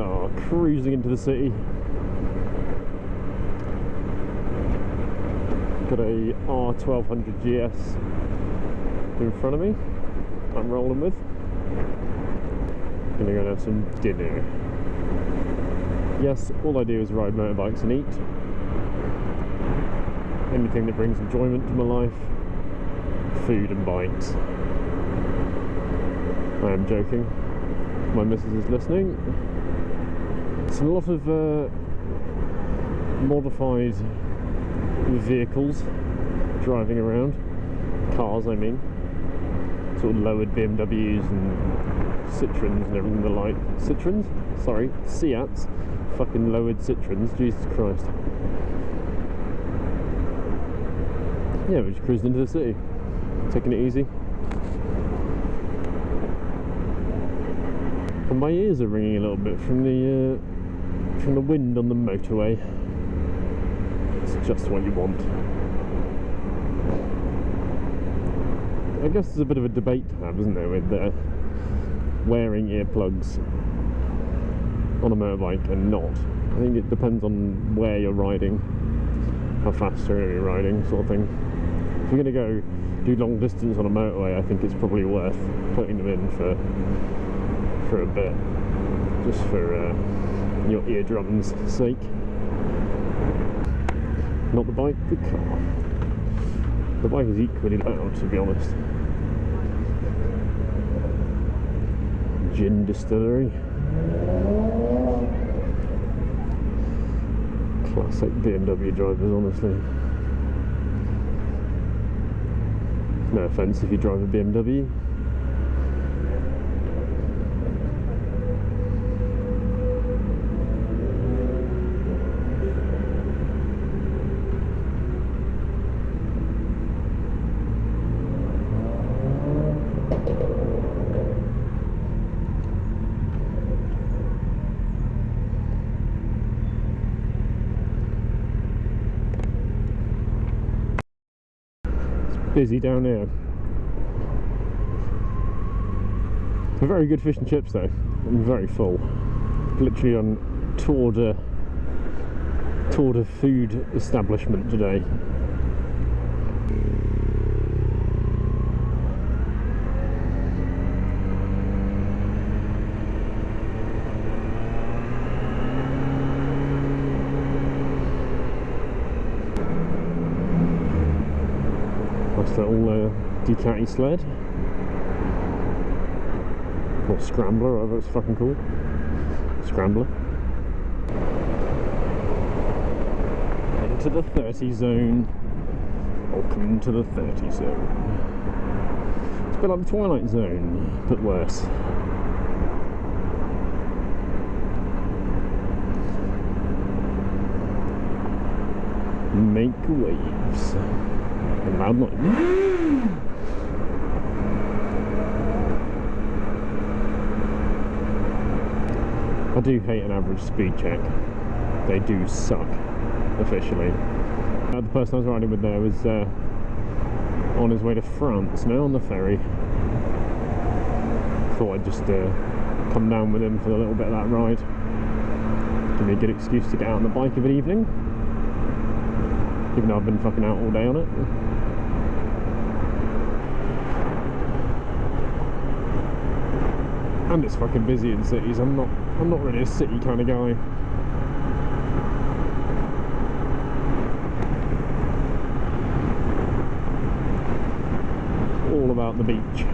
Oh, cruising into the city. Got a R1200gs in front of me. I'm rolling with. Gonna go and have some dinner. Yes, all I do is ride motorbikes and eat. Anything that brings enjoyment to my life, food and bikes. I am joking. My missus is listening. It's a lot of modified vehicles driving around. Cars, I mean. Sort of lowered BMWs and Citroens and everything the like. Citroens? Sorry, Seats. Fucking lowered Citroens. Jesus Christ. Yeah, we're just cruising into the city. Taking it easy. And my ears are ringing a little bit from the wind on the motorway. It's just what you want. I guess there's a bit of a debate to have, isn't there, with wearing earplugs on a motorbike and not. I think it depends on where you're riding, how fast you're riding, sort of thing. If you're going to go do long distance on a motorway, I think it's probably worth putting them in for a bit, just for your eardrums' sake. Not the bike, the car. The bike is equally loud, to be honest. Gin distillery. Classic BMW drivers, honestly. No offence if you drive a BMW. Busy down here. Very good fish and chips though. I'm very full. Literally on tour de food establishment today. Little Ducati sled or scrambler, whatever it's fucking called. Scrambler. Into the 30 zone. Welcome to the 30 zone. It's a bit like the Twilight Zone, but worse. Make waves. Loud noise. I do hate an average speed check. They do suck, officially. The person I was riding with there was on his way to France, now on the ferry. Thought I'd just come down with him for a little bit of that ride. Give me a good excuse to get out on the bike of an evening. Even though I've been fucking out all day on it. And it's fucking busy in cities. I'm not really a city kind of guy. All about the beach.